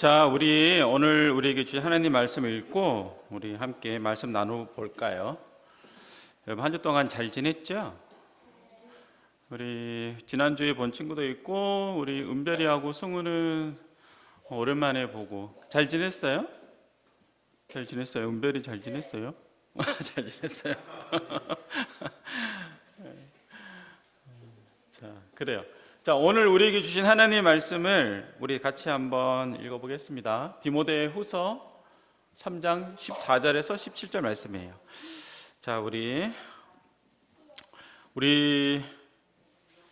자, 우리 오늘 우리에게 주신 하나님 말씀을 읽고 우리 함께 말씀 나눠 볼까요? 여러분 한 주 동안 잘 지냈죠? 우리 지난주에 본 친구도 있고 우리 은별이하고 승우는 오랜만에 보고 잘 지냈어요? 잘 지냈어요? 은별이 잘 지냈어요? 잘 지냈어요? 자, 그래요. 자, 오늘 우리에게 주신 하나님의 말씀을 우리 같이 한번 읽어보겠습니다. 디모데후서 3장 14절에서 17절 말씀이에요. 자, 우리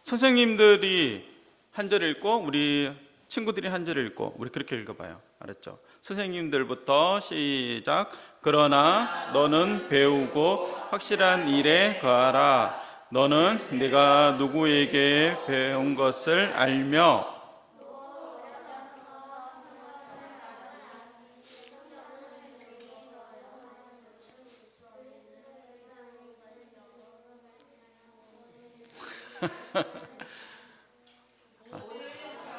선생님들이 한 절 읽고 우리 친구들이 한 절 읽고 우리 그렇게 읽어봐요. 알았죠? 선생님들부터 시작. 그러나 너는 배우고 확실한 일에 거하라. 너는 네가 누구에게 배운 것을 알며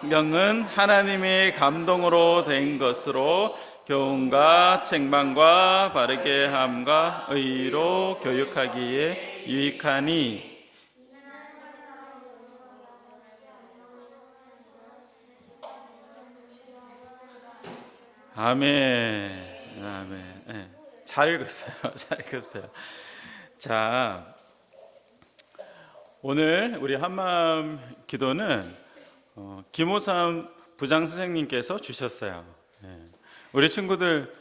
성경은 하나님의 감동으로 된 것으로 교훈과 책망과 바르게 함과 의로 교육하기에 유익하니 아멘. 아멘. 네. 잘 읽었어요. 잘 읽었어요. 자, 오늘 우리 한마음 기도는 김호삼 부장 선생님께서 주셨어요. 우리 친구들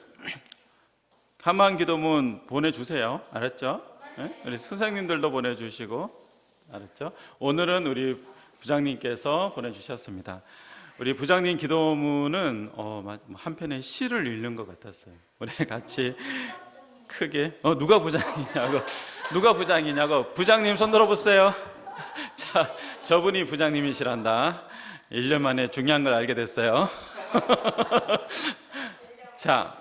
한마음 기도문 보내주세요. 알았죠? 우리 선생님들도 보내주시고 알았죠? 오늘은 우리 부장님께서 보내주셨습니다. 우리 부장님 기도문은 한 편의 시를 읽는 것 같았어요. 우리 같이 크게 누가 부장이냐고 부장님 손 들어보세요. 자, 저분이 부장님이시란다. 1년 만에 중요한 걸 알게 됐어요. 자,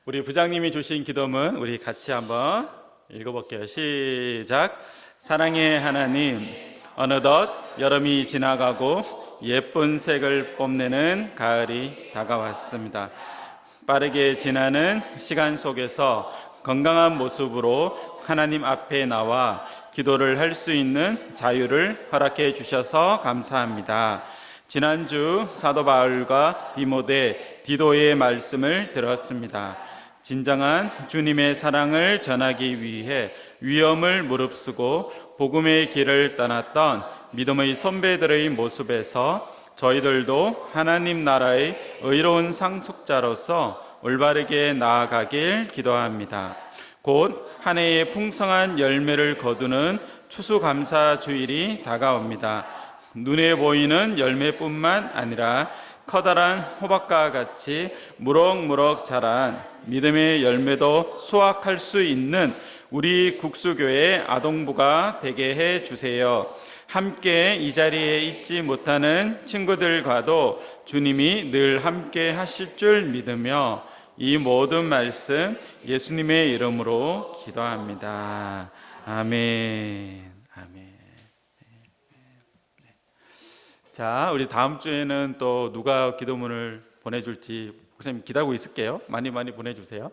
우리 부장님이 주신 기도문 우리 같이 한번 읽어볼게요. 시작. 사랑의 하나님, 어느덧 여름이 지나가고 예쁜 색을 뽐내는 가을이 다가왔습니다. 빠르게 지나는 시간 속에서 건강한 모습으로 하나님 앞에 나와 기도를 할 수 있는 자유를 허락해 주셔서 감사합니다. 지난주 사도 바울과 디도의 말씀을 들었습니다. 진정한 주님의 사랑을 전하기 위해 위험을 무릅쓰고 복음의 길을 떠났던 믿음의 선배들의 모습에서 저희들도 하나님 나라의 의로운 상속자로서 올바르게 나아가길 기도합니다. 곧 한 해의 풍성한 열매를 거두는 추수감사주일이 다가옵니다. 눈에 보이는 열매뿐만 아니라 커다란 호박과 같이 무럭무럭 자란 믿음의 열매도 수확할 수 있는 우리 국수교회 아동부가 되게 해 주세요. 함께 이 자리에 있지 못하는 친구들과도 주님이 늘 함께 하실 줄 믿으며 이 모든 말씀 예수님의 이름으로 기도합니다. 아멘. 아멘. 자, 우리 다음 주에는 또 누가 기도문을 보내줄지 목사님 기다리고 있을게요. 많이 보내주세요.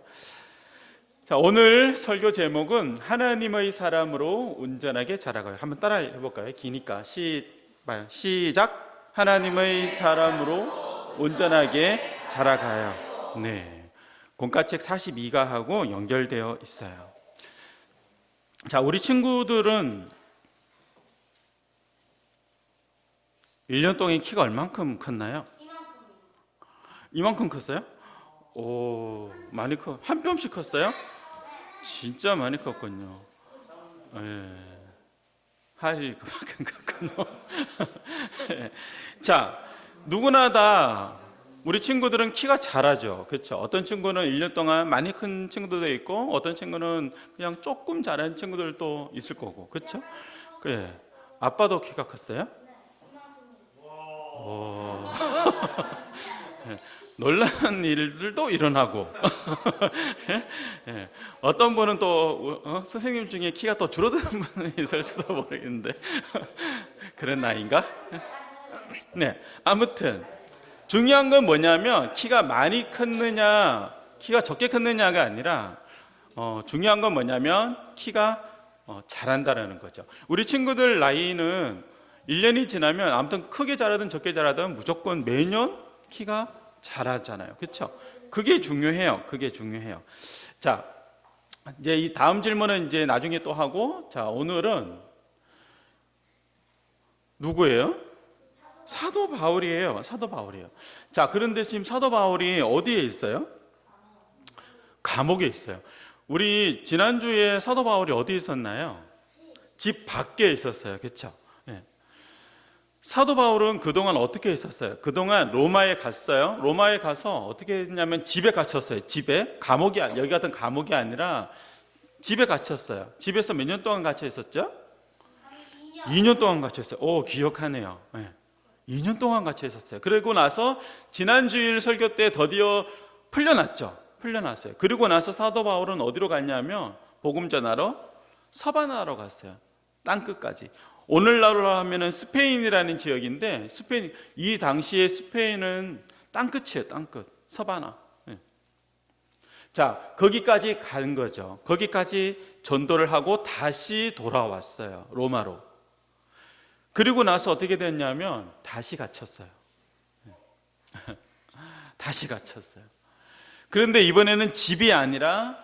자, 오늘 설교 제목은 하나님의 사람으로 온전하게 자라가요. 한번 따라 해볼까요? 기니까 시작. 하나님의 사람으로 온전하게 자라가요. 네, 공과책 42가하고 연결되어 있어요. 자, 우리 친구들은 1년 동안 키가 얼만큼 컸나요? 이만큼 컸어요? 오, 많이 한 뼘씩 컸어요? 진짜 많이 컸군요. 예. 할이 그만큼 컸군요. 자, 누구나 다 우리 친구들은 키가 자라죠. 그렇죠? 어떤 친구는 1년 동안 많이 큰 친구들도 있고 어떤 친구는 그냥 조금 자란 친구들도 있을 거고. 그렇죠? 그래. 아빠도 키가 컸어요? 오. 놀라는 일들도 일어나고 예. 어떤 분은 또 선생님 중에 키가 또 줄어드는 분이 있을 수도 모르겠는데 그런 나이인가? 네, 아무튼 중요한 건 뭐냐면 키가 많이 컸느냐 키가 적게 컸느냐가 아니라 중요한 건 뭐냐면 키가 자란다라는 거죠. 우리 친구들 나이는 1년이 지나면 아무튼 크게 자라든 적게 자라든 무조건 매년 키가 자라잖아요. 그렇죠? 그게 중요해요. 그게 중요해요. 자, 이제 이 다음 질문은 이제 나중에 또 하고, 자, 오늘은 누구예요? 사도 바울이에요. 사도 바울이에요. 자, 그런데 지금 사도 바울이 어디에 있어요? 감옥에 있어요. 우리 지난주에 사도 바울이 어디 있었나요? 집 밖에 있었어요. 그렇죠? 네. 사도 바울은 그동안 어떻게 있었어요? 그동안 로마에 갔어요. 로마에 가서 어떻게 했냐면 집에 갇혔어요. 집에. 감옥이, 여기 같은 감옥이 아니라 집에 갇혔어요. 집에서 몇 년 동안 갇혀 있었죠? 2년 동안 갇혀 있어요. 오, 기억하네요. 네. 2년 동안 갇혀 있었어요. 그리고 나서 지난주일 설교 때 드디어 풀려났죠. 풀려났어요. 그리고 나서 사도 바울은 어디로 갔냐면 복음 전하러 서바나로 갔어요. 땅끝까지. 오늘날로 하면은 스페인이라는 지역인데 스페인, 이 당시에 스페인은 땅끝이에요. 땅끝. 서바나. 네. 자, 거기까지 간 거죠. 거기까지 전도를 하고 다시 돌아왔어요. 로마로. 그리고 나서 어떻게 됐냐면 다시 갇혔어요. 다시 갇혔어요. 그런데 이번에는 집이 아니라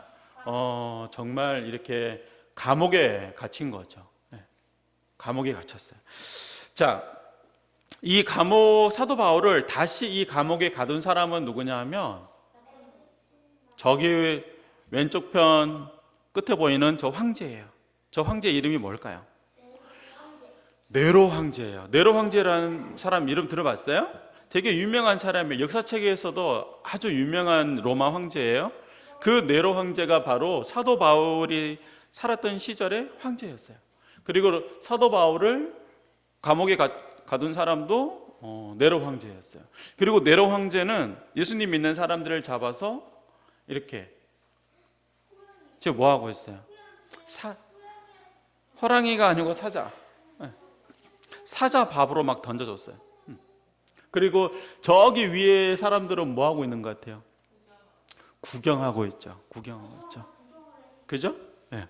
정말 이렇게 감옥에 갇힌 거죠. 감옥에 갇혔어요. 자, 이 감옥 사도 바울을 다시 이 감옥에 가둔 사람은 누구냐 하면 저기 왼쪽 편 끝에 보이는 저 황제예요. 저 황제 이름이 뭘까요? 네로 황제예요. 네로 황제라는 사람 이름 들어봤어요? 되게 유명한 사람이에요. 역사책에서도 아주 유명한 로마 황제예요. 그 네로 황제가 바로 사도 바울이 살았던 시절의 황제였어요. 그리고 사도 바울을 감옥에 가둔 사람도 네로 황제였어요. 그리고 네로 황제는 예수님 믿는 사람들을 잡아서 이렇게 지금 뭐 하고 있어요? 호랑이가 아니고 사자. 사자 밥으로 막 던져줬어요. 그리고 저기 위에 사람들은 뭐 하고 있는 것 같아요? 구경하고 있죠. 구경하고 있죠. 그죠? 네.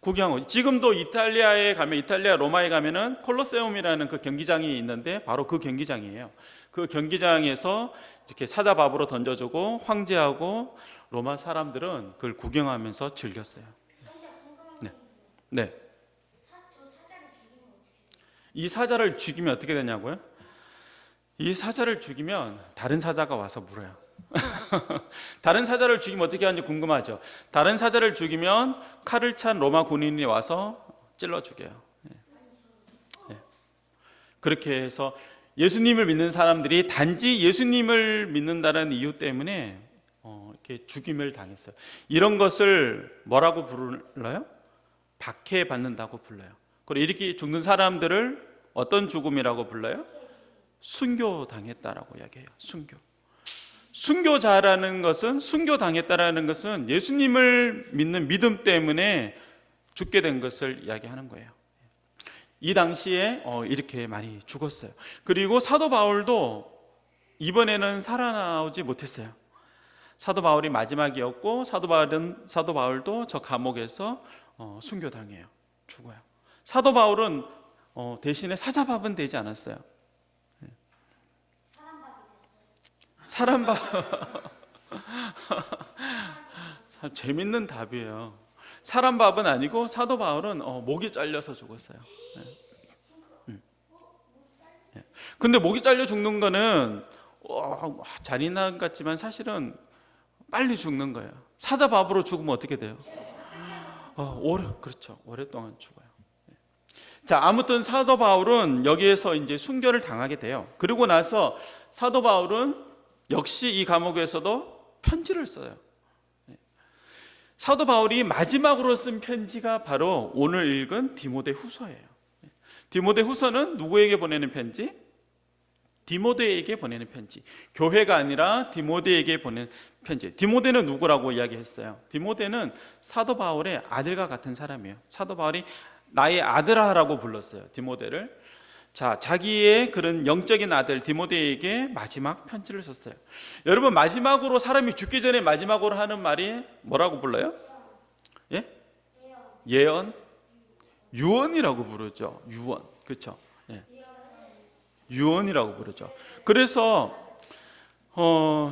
구경하고. 지금도 이탈리아에 가면, 이탈리아 로마에 가면은 콜로세움이라는 그 경기장이 있는데 바로 그 경기장이에요. 그 경기장에서 이렇게 사자 밥으로 던져주고 황제하고 로마 사람들은 그걸 구경하면서 즐겼어요. 네. 네. 이 사자를 죽이면 어떻게 되냐고요? 이 사자를 죽이면 다른 사자가 와서 물어요. 다른 사자를 죽이면 어떻게 하는지 궁금하죠? 다른 사자를 죽이면 칼을 찬 로마 군인이 와서 찔러 죽여요. 네. 그렇게 해서 예수님을 믿는 사람들이 단지 예수님을 믿는다는 이유 때문에 이렇게 죽임을 당했어요. 이런 것을 뭐라고 불러요? 박해받는다고 불러요. 그리고 이렇게 죽는 사람들을 어떤 죽음이라고 불러요? 순교당했다라고 이야기해요. 순교자라는 것은, 순교당했다라는 것은 예수님을 믿는 믿음 때문에 죽게 된 것을 이야기하는 거예요. 이 당시에 이렇게 많이 죽었어요. 그리고 사도 바울도 이번에는 살아나오지 못했어요. 사도 바울이 마지막이었고 사도 바울도 저 감옥에서 순교당해요. 죽어요. 사도 바울은 대신에 사자밥은 되지 않았어요. 사람밥. 참 재밌는 답이에요. 사람밥은 아니고 사도 바울은 목이 잘려서 죽었어요. 근데 목이 잘려 죽는 거는 잔인한 것 같지만 사실은 빨리 죽는 거예요. 사자밥으로 죽으면 어떻게 돼요? 그렇죠. 오랫동안 죽어요. 자, 아무튼 사도 바울은 여기에서 이제 순교를 당하게 돼요. 그리고 나서 사도 바울은 역시 이 감옥에서도 편지를 써요. 사도 바울이 마지막으로 쓴 편지가 바로 오늘 읽은 디모데 후서예요. 디모데 후서는 누구에게 보내는 편지? 디모데에게 보내는 편지. 교회가 아니라 디모데에게 보낸 편지. 디모데는 누구라고 이야기했어요? 디모데는 사도 바울의 아들과 같은 사람이에요. 사도 바울이 나의 아들아라고 불렀어요. 디모데를. 자, 자기의 그런 영적인 아들 디모데에게 마지막 편지를 썼어요. 여러분, 마지막으로 사람이 죽기 전에 마지막으로 하는 말이 뭐라고 불러요? 예? 예언? 유언이라고 부르죠. 유언. 그렇죠? 예. 유언이라고 부르죠. 그래서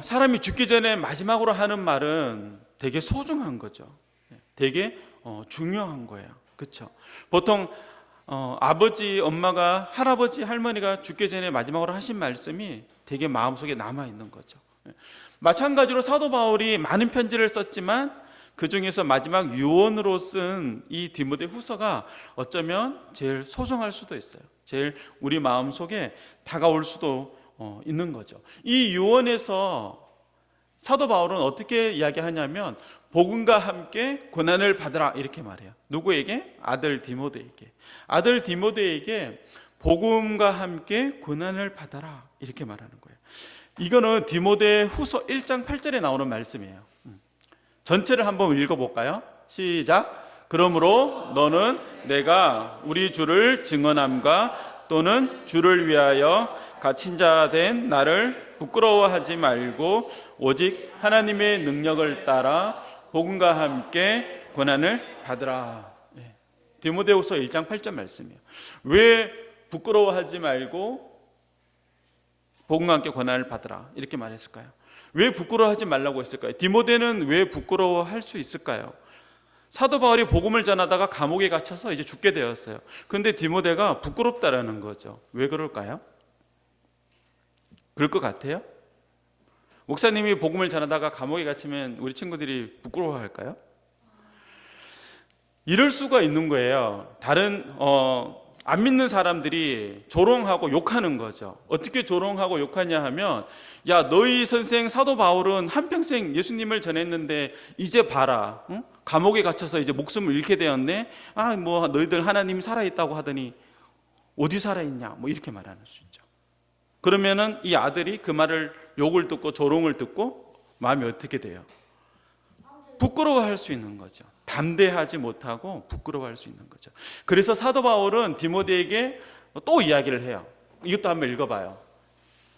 사람이 죽기 전에 마지막으로 하는 말은 되게 소중한 거죠. 되게 중요한 거예요. 그렇죠? 보통 아버지, 엄마가, 할아버지, 할머니가 죽기 전에 마지막으로 하신 말씀이 되게 마음속에 남아 있는 거죠. 마찬가지로 사도 바울이 많은 편지를 썼지만 그 중에서 마지막 유언으로 쓴 이 디모데 후서가 어쩌면 제일 소중할 수도 있어요. 제일 우리 마음속에 다가올 수도 있는 거죠. 이 유언에서 사도 바울은 어떻게 이야기하냐면 복음과 함께 고난을 받으라 이렇게 말해요. 누구에게? 아들 디모데에게. 아들 디모데에게 복음과 함께 고난을 받아라 이렇게 말하는 거예요. 이거는 디모데 후서 1장 8절에 나오는 말씀이에요. 전체를 한번 읽어볼까요? 시작. 그러므로 너는 내가 우리 주를 증언함과 또는 주를 위하여 갇힌 자 된 나를 부끄러워하지 말고 오직 하나님의 능력을 따라 복음과 함께 고난을 받으라. 디모데후서 1장 8절 말씀이에요. 왜 부끄러워하지 말고 복음과 함께 고난을 받으라 이렇게 말했을까요? 왜 부끄러워하지 말라고 했을까요? 디모데는 왜 부끄러워할 수 있을까요? 사도 바울이 복음을 전하다가 감옥에 갇혀서 이제 죽게 되었어요. 그런데 디모데가 부끄럽다라는 거죠. 왜 그럴까요? 그럴 것 같아요? 목사님이 복음을 전하다가 감옥에 갇히면 우리 친구들이 부끄러워할까요? 이럴 수가 있는 거예요. 다른 안 믿는 사람들이 조롱하고 욕하는 거죠. 어떻게 조롱하고 욕하냐 하면, 야, 너희 선생 사도 바울은 한평생 예수님을 전했는데 이제 봐라, 응? 감옥에 갇혀서 이제 목숨을 잃게 되었네. 뭐 너희들 하나님 살아있다고 하더니 어디 살아있냐, 뭐 이렇게 말하는 수 있죠. 그러면은 이 아들이 그 말을, 욕을 듣고 조롱을 듣고 마음이 어떻게 돼요? 부끄러워할 수 있는 거죠. 담대하지 못하고 부끄러워할 수 있는 거죠. 그래서 사도 바울은 디모데에게 또 이야기를 해요. 이것도 한번 읽어봐요.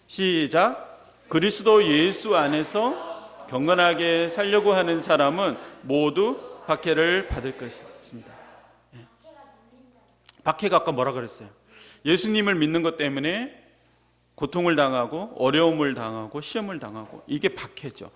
시작. 그리스도 예수 안에서 경건하게 살려고 하는 사람은 모두 박해를 받을 것입니다. 박해가 아까 뭐라 그랬어요? 예수님을 믿는 것 때문에 고통을 당하고 어려움을 당하고 시험을 당하고, 이게 박해죠.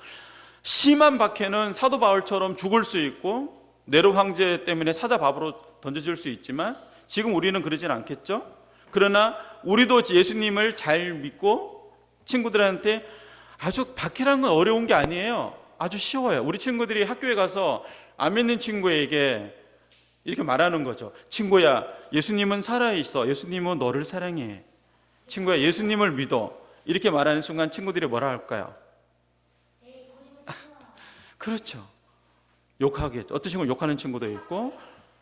심한 박해는 사도 바울처럼 죽을 수 있고 네로 황제 때문에 사자밥으로 던져질 수 있지만 지금 우리는 그러진 않겠죠. 그러나 우리도 예수님을 잘 믿고 친구들한테, 아주 박해라는 건 어려운 게 아니에요. 아주 쉬워요. 우리 친구들이 학교에 가서 안 믿는 친구에게 이렇게 말하는 거죠. 친구야, 예수님은 살아있어. 예수님은 너를 사랑해. 친구야, 예수님을 믿어. 이렇게 말하는 순간 친구들이 뭐라 할까요? 그렇죠. 욕하겠죠. 어떤 친구는 욕하는 친구도 있고,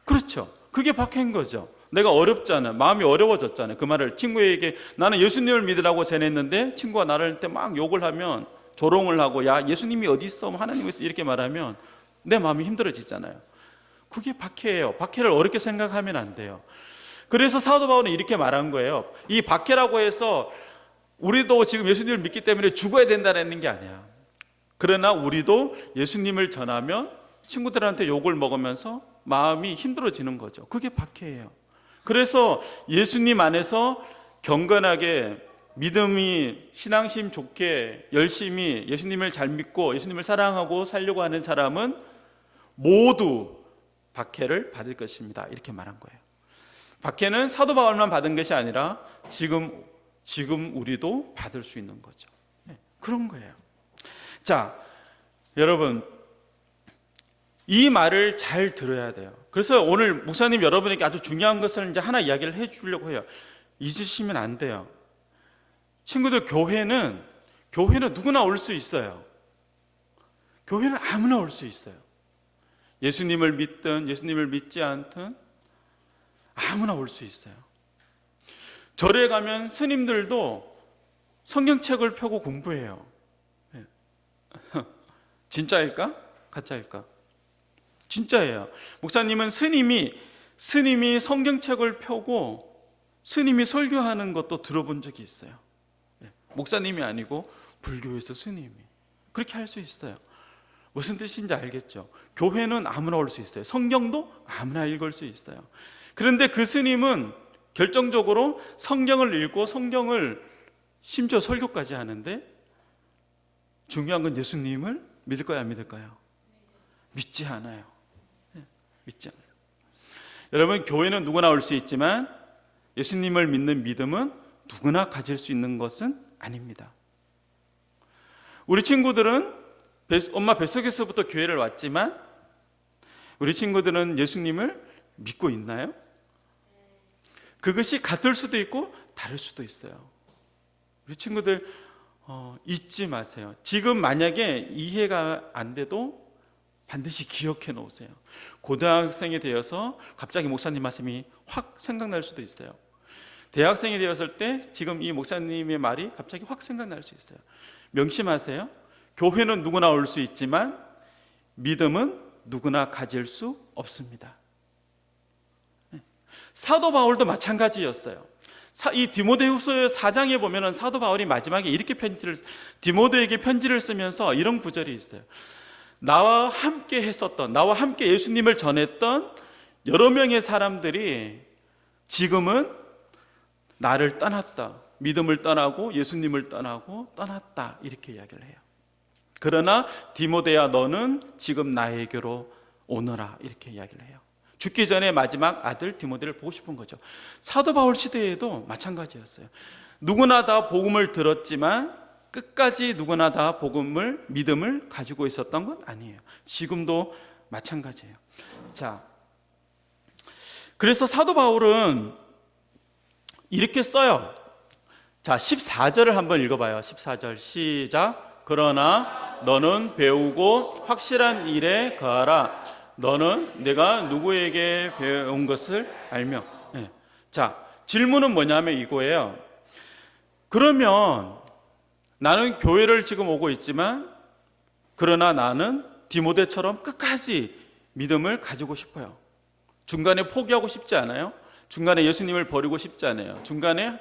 그렇죠. 그게 박해인 거죠. 내가 어렵잖아. 마음이 어려워졌잖아요. 그 말을 친구에게, 나는 예수님을 믿으라고 전했는데 친구가 나를 때 막 욕을 하면, 조롱을 하고, 야, 예수님이 어디 있어? 하나님이 있어? 이렇게 말하면 내 마음이 힘들어지잖아요. 그게 박해예요. 박해를 어렵게 생각하면 안 돼요. 그래서 사도 바울은 이렇게 말한 거예요. 이 박해라고 해서 우리도 지금 예수님을 믿기 때문에 죽어야 된다는 게 아니야. 그러나 우리도 예수님을 전하면 친구들한테 욕을 먹으면서 마음이 힘들어지는 거죠. 그게 박해예요. 그래서 예수님 안에서 경건하게 믿음이, 신앙심 좋게 열심히 예수님을 잘 믿고 예수님을 사랑하고 살려고 하는 사람은 모두 박해를 받을 것입니다. 이렇게 말한 거예요. 박해는 사도 바울만 받은 것이 아니라 지금 우리도 받을 수 있는 거죠. 그런 거예요. 자, 여러분, 이 말을 잘 들어야 돼요. 그래서 오늘 목사님 여러분에게 아주 중요한 것을 이제 하나 이야기를 해 주려고 해요. 잊으시면 안 돼요. 친구들, 교회는 누구나 올 수 있어요. 교회는 아무나 올 수 있어요. 예수님을 믿든 예수님을 믿지 않든 아무나 올 수 있어요. 절에 가면 스님들도 성경책을 펴고 공부해요. 진짜일까? 가짜일까? 진짜예요. 목사님은 스님이 성경책을 펴고 스님이 설교하는 것도 들어본 적이 있어요. 목사님이 아니고 불교에서 스님이 그렇게 할 수 있어요. 무슨 뜻인지 알겠죠? 교회는 아무나 올 수 있어요. 성경도 아무나 읽을 수 있어요. 그런데 그 스님은 결정적으로 성경을 읽고 성경을 심지어 설교까지 하는데, 중요한 건 예수님을 믿을까요, 안 믿을까요? 믿지 않아요. 믿지 않아요. 여러분, 교회는 누구나 올 수 있지만 예수님을 믿는 믿음은 누구나 가질 수 있는 것은 아닙니다. 우리 친구들은 엄마 뱃속에서부터 교회를 왔지만 우리 친구들은 예수님을 믿고 있나요? 그것이 같을 수도 있고 다를 수도 있어요. 우리 친구들 잊지 마세요. 지금 만약에 이해가 안 돼도 반드시 기억해 놓으세요. 고등학생이 되어서 갑자기 목사님 말씀이 확 생각날 수도 있어요. 대학생이 되었을 때 지금 이 목사님의 말이 갑자기 확 생각날 수 있어요. 명심하세요. 교회는 누구나 올 수 있지만 믿음은 누구나 가질 수 없습니다. 사도 바울도 마찬가지였어요. 이 디모데후서 4장에 보면은 사도 바울이 마지막에 이렇게 디모데에게 편지를 쓰면서 이런 구절이 있어요. 나와 함께 했었던, 나와 함께 예수님을 전했던 여러 명의 사람들이 지금은 나를 떠났다. 믿음을 떠나고 예수님을 떠나고 떠났다. 이렇게 이야기를 해요. 그러나 디모데야, 너는 지금 나에게로 오너라. 이렇게 이야기를 해요. 죽기 전에 마지막 아들 디모데를 보고 싶은 거죠. 사도 바울 시대에도 마찬가지였어요. 누구나 다 복음을 들었지만 끝까지 누구나 다 믿음을 가지고 있었던 건 아니에요. 지금도 마찬가지예요. 자, 그래서 사도 바울은 이렇게 써요. 자, 14절을 한번 읽어봐요. 14절 시작. 그러나 너는 배우고 확실한 일에 거하라. 너는 내가 누구에게 배운 것을 알며. 네. 자, 질문은 뭐냐면 이거예요. 그러면 나는 교회를 지금 오고 있지만 그러나 나는 디모데처럼 끝까지 믿음을 가지고 싶어요. 중간에 포기하고 싶지 않아요. 중간에 예수님을 버리고 싶지 않아요. 중간에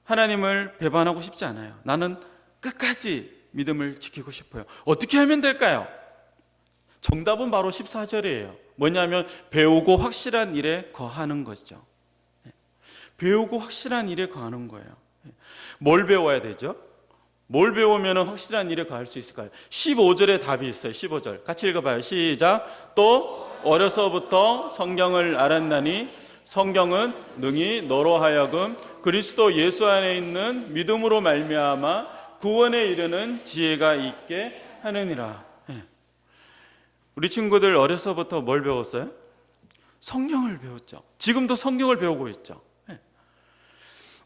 하나님을 배반하고 싶지 않아요. 나는 끝까지 믿음을 지키고 싶어요. 어떻게 하면 될까요? 정답은 바로 14절이에요. 뭐냐면 배우고 확실한 일에 거하는 거죠. 배우고 확실한 일에 거하는 거예요. 뭘 배워야 되죠? 뭘 배우면 확실한 일에 거할 수 있을까요? 15절에 답이 있어요. 15절 같이 읽어봐요. 시작. 또 어려서부터 성경을 알았나니 성경은 능히 너로 하여금 그리스도 예수 안에 있는 믿음으로 말미암아 구원에 이르는 지혜가 있게 하느니라. 우리 친구들 어려서부터 뭘 배웠어요? 성경을 배웠죠. 지금도 성경을 배우고 있죠.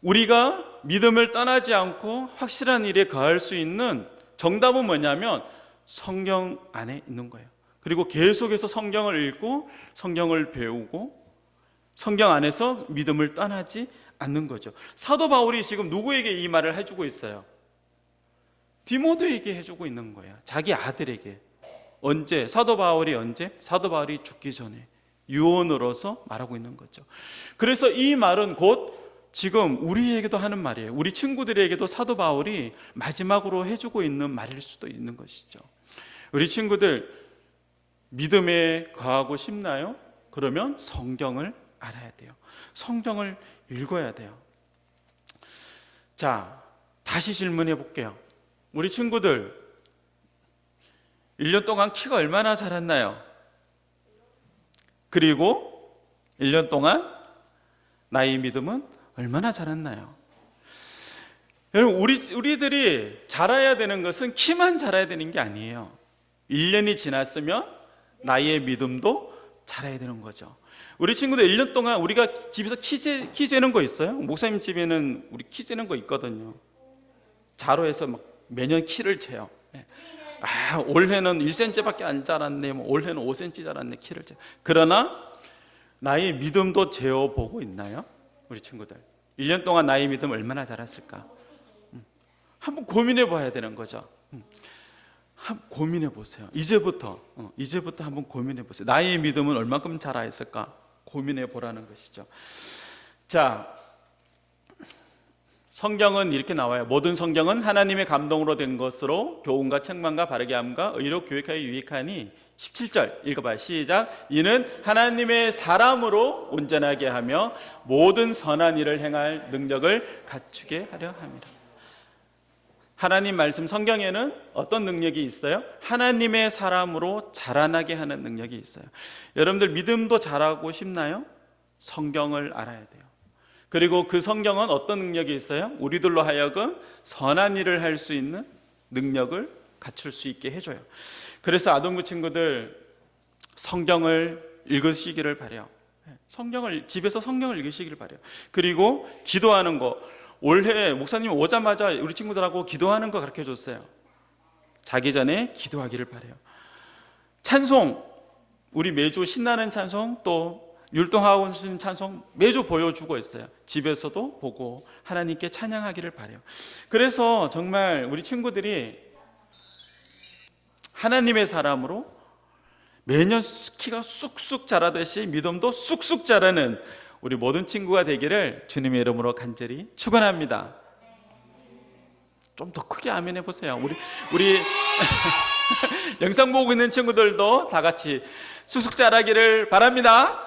우리가 믿음을 떠나지 않고 확실한 일에 거할 수 있는 정답은 뭐냐면 성경 안에 있는 거예요. 그리고 계속해서 성경을 읽고 성경을 배우고 성경 안에서 믿음을 떠나지 않는 거죠. 사도 바울이 지금 누구에게 이 말을 해주고 있어요? 디모데에게 해주고 있는 거예요. 자기 아들에게. 언제? 사도 바울이 언제? 사도 바울이 죽기 전에 유언으로서 말하고 있는 거죠. 그래서 이 말은 곧 지금 우리에게도 하는 말이에요. 우리 친구들에게도 사도 바울이 마지막으로 해주고 있는 말일 수도 있는 것이죠. 우리 친구들 믿음에 거하고 싶나요? 그러면 성경을 알아야 돼요. 성경을 읽어야 돼요. 자, 다시 질문해 볼게요. 우리 친구들 1년 동안 키가 얼마나 자랐나요? 그리고 1년 동안 나의 믿음은 얼마나 자랐나요? 여러분, 우리들이 자라야 되는 것은 키만 자라야 되는 게 아니에요. 1년이 지났으면 나의 믿음도 자라야 되는 거죠. 우리 친구들 1년 동안 우리가 집에서 키 재는 거 있어요? 목사님 집에는 우리 키 재는 거 있거든요. 자로해서 막 매년 키를 재요. 올해는 1cm밖에 안 자랐네, 올해는 5cm 자랐네, 키를 재. 그러나 나의 믿음도 재어보고 있나요? 우리 친구들 1년 동안 나의 믿음 얼마나 자랐을까? 한번 고민해 봐야 되는 거죠. 한번 고민해 보세요. 이제부터 한번 고민해 보세요. 나의 믿음은 얼마큼 자라 있을까? 고민해 보라는 것이죠. 자, 성경은 이렇게 나와요. 모든 성경은 하나님의 감동으로 된 것으로 교훈과 책망과 바르게 함과 의로 교육하여 유익하니 17절 읽어봐요. 시작. 이는 하나님의 사람으로 온전하게 하며 모든 선한 일을 행할 능력을 갖추게 하려 함이라. 하나님 말씀 성경에는 어떤 능력이 있어요? 하나님의 사람으로 자라나게 하는 능력이 있어요. 여러분들 믿음도 자라고 싶나요? 성경을 알아야 돼요. 그리고 그 성경은 어떤 능력이 있어요? 우리들로 하여금 선한 일을 할 수 있는 능력을 갖출 수 있게 해줘요. 그래서 아동부 친구들 성경을 읽으시기를 바래요. 집에서 성경을 읽으시기를 바래요. 그리고 기도하는 거, 올해 목사님 오자마자 우리 친구들하고 기도하는 거 가르쳐 줬어요. 자기 전에 기도하기를 바래요. 찬송, 우리 매주 신나는 찬송, 또 율동하고 있는 찬송 매주 보여주고 있어요. 집에서도 보고 하나님께 찬양하기를 바래요. 그래서 정말 우리 친구들이 하나님의 사람으로 매년 키가 쑥쑥 자라듯이 믿음도 쑥쑥 자라는 우리 모든 친구가 되기를 주님의 이름으로 간절히 축원합니다. 좀 더 크게 아멘 해보세요. 우리 영상 보고 있는 친구들도 다 같이 쑥쑥 자라기를 바랍니다.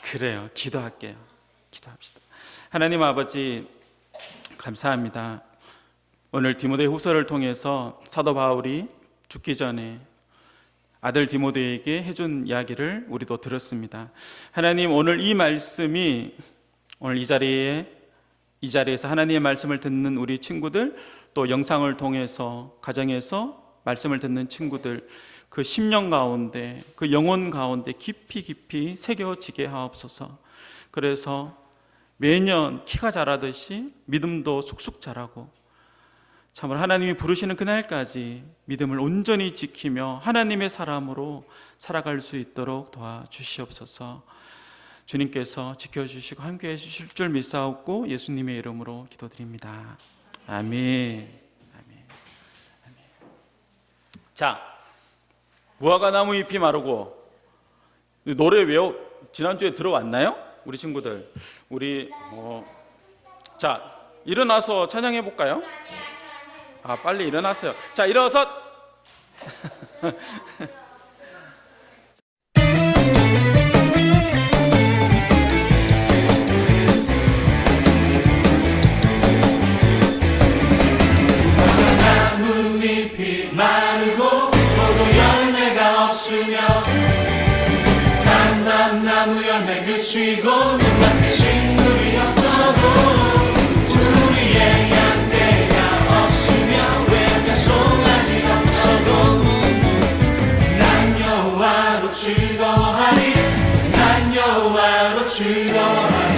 그래요. 기도할게요. 기도합시다. 하나님 아버지 감사합니다. 오늘 디모데후서를 통해서 사도 바울이 죽기 전에 아들 디모데에게 해준 이야기를 우리도 들었습니다. 하나님, 오늘 이 말씀이 오늘 이 자리에서 하나님의 말씀을 듣는 우리 친구들, 또 영상을 통해서 가정에서 말씀을 듣는 친구들, 그 심령 가운데, 그 영혼 가운데 깊이 새겨지게 하옵소서. 그래서 매년 키가 자라듯이 믿음도 쑥쑥 자라고, 참으로 하나님이 부르시는 그날까지 믿음을 온전히 지키며 하나님의 사람으로 살아갈 수 있도록 도와주시옵소서. 주님께서 지켜주시고 함께해 주실 줄 믿사옵고 예수님의 이름으로 기도드립니다. 아멘. 자, 무화과 나무 잎이 마르고, 노래 지난주에 들어왔나요? 우리 친구들. 자, 일어나서 찬양해 볼까요? 빨리 일어나세요. 자, 일어서. 나뭇잎이 마르고 포도 열매가 없으며 감람나무 열매 그치고 눈앞에 식물이 없어도 우리의 양떼가 없으며 외양간 송아지 없어도 난 여호와로 즐거워하리. 난 여호와로 즐거워하리.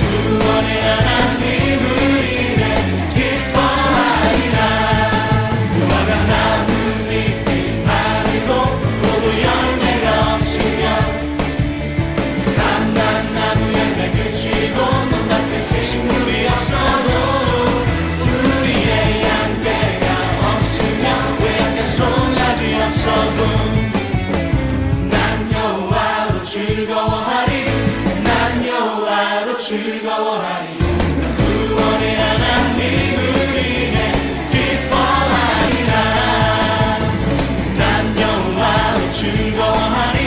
구원의 하나님을 인해 기뻐하리라. 무화과 나뭇잎이 마르고 포도 열매가 없으며 감람나무 열매 그치고 눈앞에 새 식물이 없어도 우리의 양떼가 없으며 외양간 송아지 없어도 난 여호와로 즐거워하리. 난 여호와로 즐거워하리. 구원의 하나님을 인해 기뻐하리라. 난 여호와로 즐거워하리.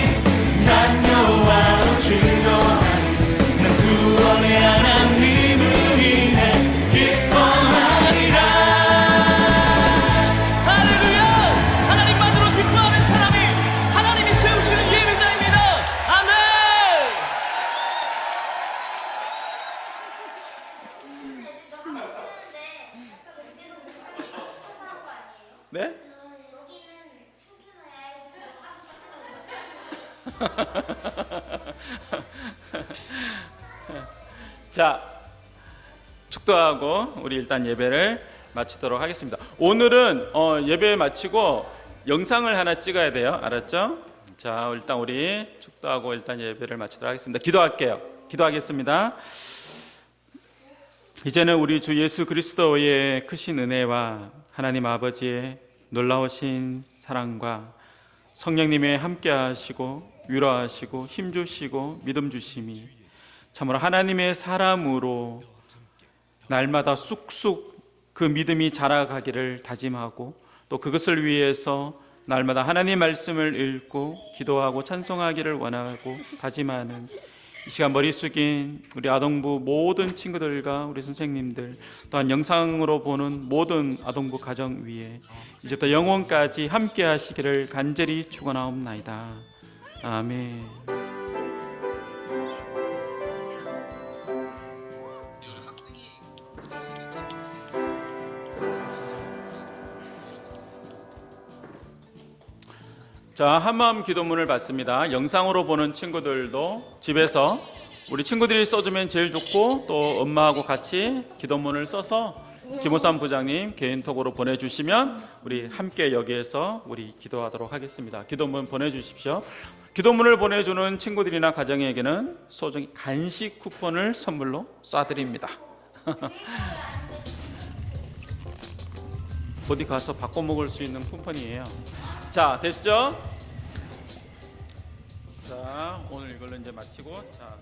난 여호와로 즐거워하리. 난 구원의 하나님을 인해 기뻐하리라. 할렐루야! 하나님만으로 기뻐하는 사람이 하나님이 세우시는 예배자입니다. 아멘! 네? 자, 축도하고 우리 일단 예배를 마치도록 하겠습니다. 오늘은 예배 마치고 영상을 하나 찍어야 돼요. 알았죠? 자, 일단 우리 축도하고 일단 예배를 마치도록 하겠습니다. 기도하겠습니다. 이제는 우리 주 예수 그리스도의 크신 은혜와 하나님 아버지의 놀라우신 사랑과 성령님의 함께하시고 위로하시고 힘주시고 믿음 주심이 참으로 하나님의 사람으로 날마다 쑥쑥 그 믿음이 자라가기를 다짐하고 또 그것을 위해서 날마다 하나님 말씀을 읽고 기도하고 찬송하기를 원하고 다짐하는 이 시간 머리 숙인 우리 아동부 모든 친구들과 우리 선생님들 또한 영상으로 보는 모든 아동부 가정 위에 이제부터 영원까지 함께 하시기를 간절히 축원하옵나이다. 아멘. 자, 한마음 기도문을 받습니다. 영상으로 보는 친구들도 집에서 우리 친구들이 써주면 제일 좋고 또 엄마하고 같이 기도문을 써서 김호삼 부장님 개인톡으로 보내주시면 우리 함께 여기에서 우리 기도하도록 하겠습니다. 기도문 보내주십시오. 기도문을 보내주는 친구들이나 가정에게는 소정의 간식 쿠폰을 선물로 쏴드립니다. 어디 가서 바꿔 먹을 수 있는 쿠폰이에요. 자, 됐죠? 자, 오늘 이걸로 이제 마치고 자.